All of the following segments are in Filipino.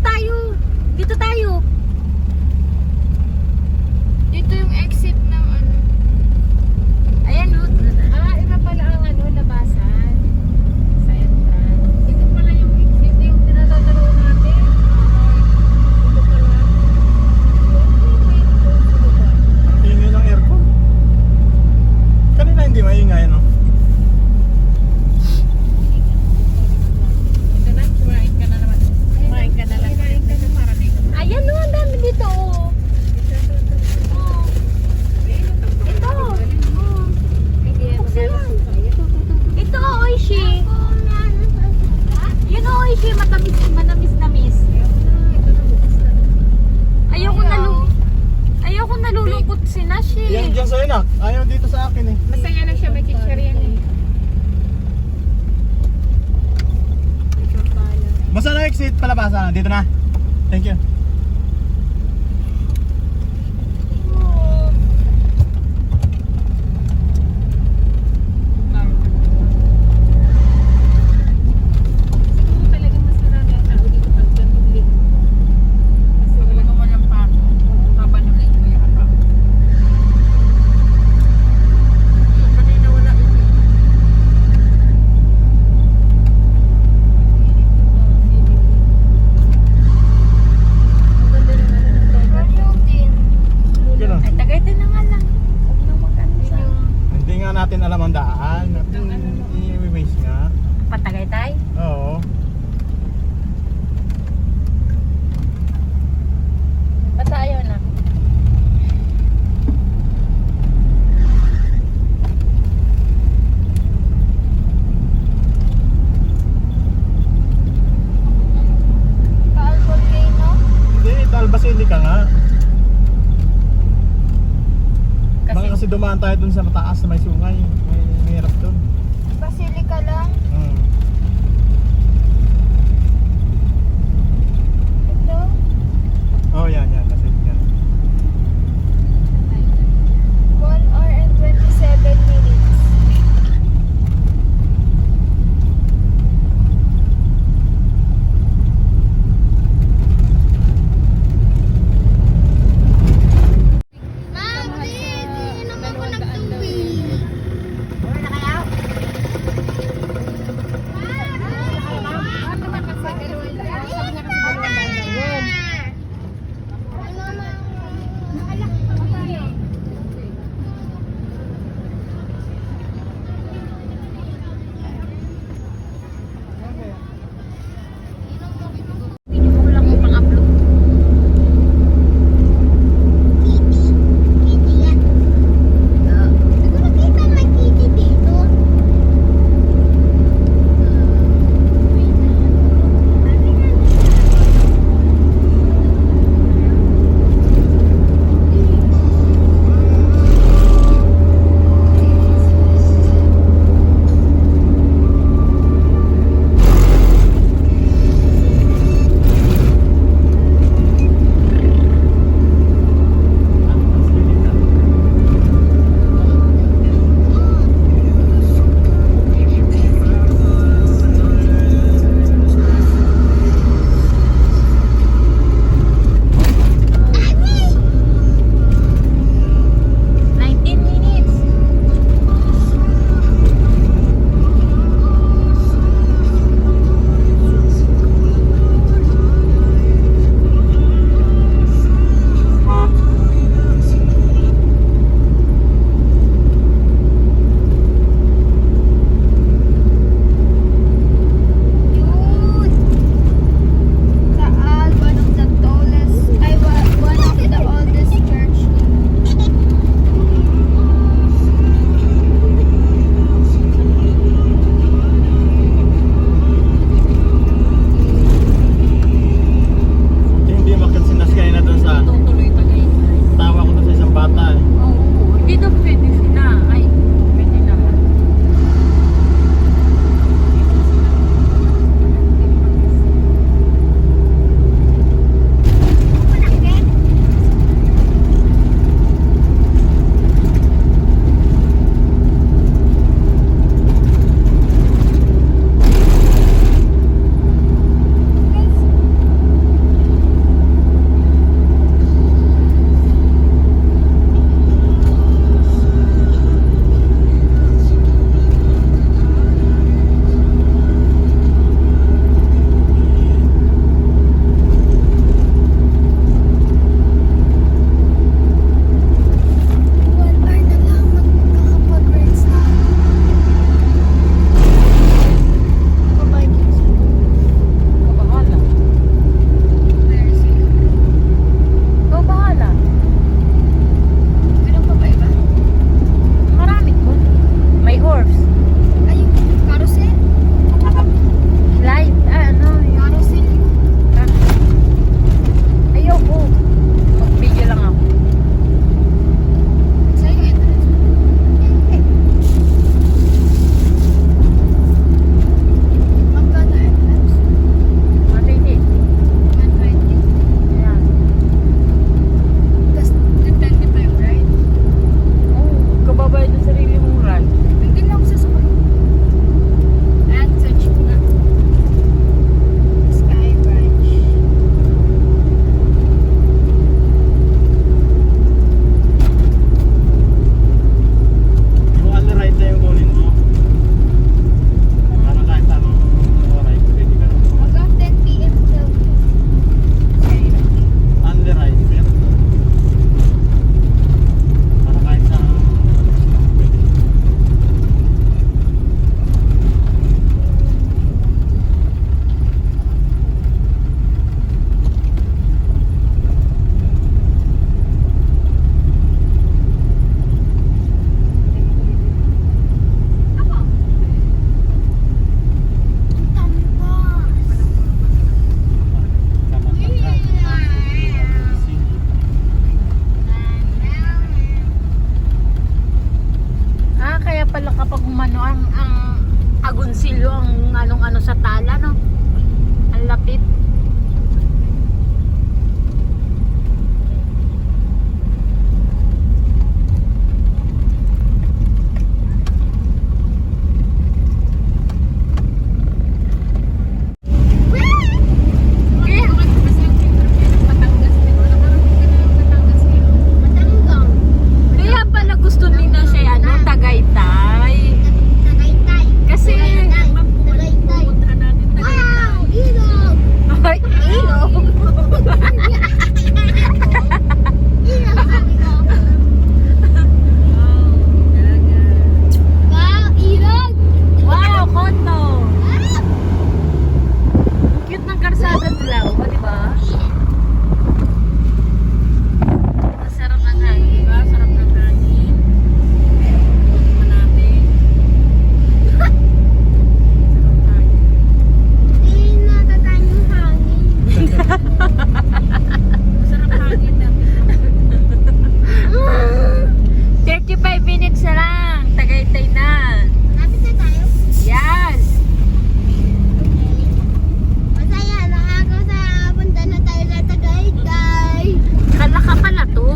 tayo. Dito tayo. Dito yung exit ng ano. Ayan, oh. Iba pala ang ano, labasan. Sa entrance. Ito pala yung exit, yung tinatataroon natin. Ito pala. Ang ingay ng aircon. Kanina hindi maingay, no? Ito na, kumain ka na naman. Kumain ka na lang. Kumain ka na para dito. Ayan, oh. Ang dami dito, oh. Oh. Ito. Oh. Buksan yan. Ito, Oishi. Yun, Oishi. Manamis. Ayoko nalulungkot si Nash, eh. Yan dyan sa'yo na. Ayaw dito sa akin eh. Masaya na siya, may chichar yan eh. Basta na exit, palabasan. Dito na. Thank you. Siguro talagang mas marami ang tao dito pag ganung linggo. Kasi wala naman ang pako. Kapag ng linggo yata. Kanina wala yung Gano'n. Ay, Tagaytay na nga lang. Huwag na mag-ano sa... Hindi nga natin alam ang daan. I-waste nga. Patagaytay? Oo. Basta ayaw na. Hindi, Taal Basilica nga. Baka Kasi kasi dumaan tayo dun sa mataas na may sungay. May hirap dun. Basilica lang. Hmm. Ito. Oh, yan. Basilica. 1 hour and 27 minutes. Ma'am, please, inom ako ng tubig. Uwi na kaya? sa Tala, no? Ang lapit. Kaya pala gusto nila siya, ano, Tagaytay. Kasi, ay, ilog. Wow, kondo. Cute ng karsada dilaw, di ba? Masarap ng hangin. Sarap ng hangin. Manapin. Sarap hangin natin. 35 minutes na lang. Tagaytay na. Yes. Kala ka pala to.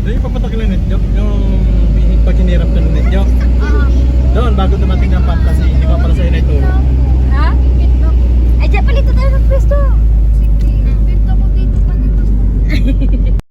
Yung papatak lang nito, yung pag hinirap na nito. Doon, bago dumating ang fantasy, hindi pa pala sa'yo na itulog.